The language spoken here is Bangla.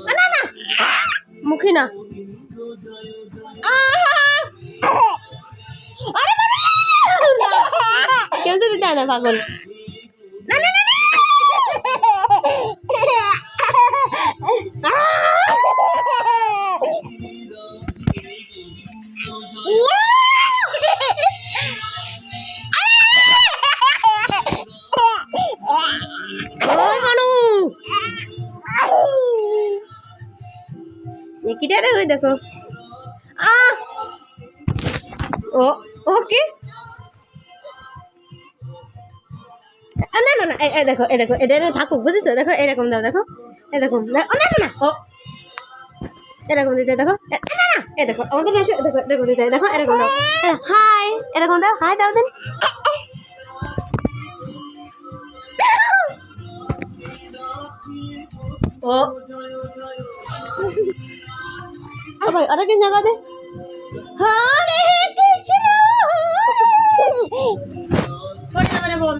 না না মুখে না কেউ তো দিতে না পাগল না না না কিটা রে ওই দেখো ও ওকে না না না এই দেখো এটা থাকুক বুঝেছো দেখো এরকম দাও দেখো এরকম না না না ও এরকম দিতে দেখো না না এই দেখো আমাদের দেখো এরকম দিতে দেখো এরকম দাও হাই এরকম দাও হাই দাও দেন ও ভাই আর কিছু না দে হরে কৃষ্ণ বল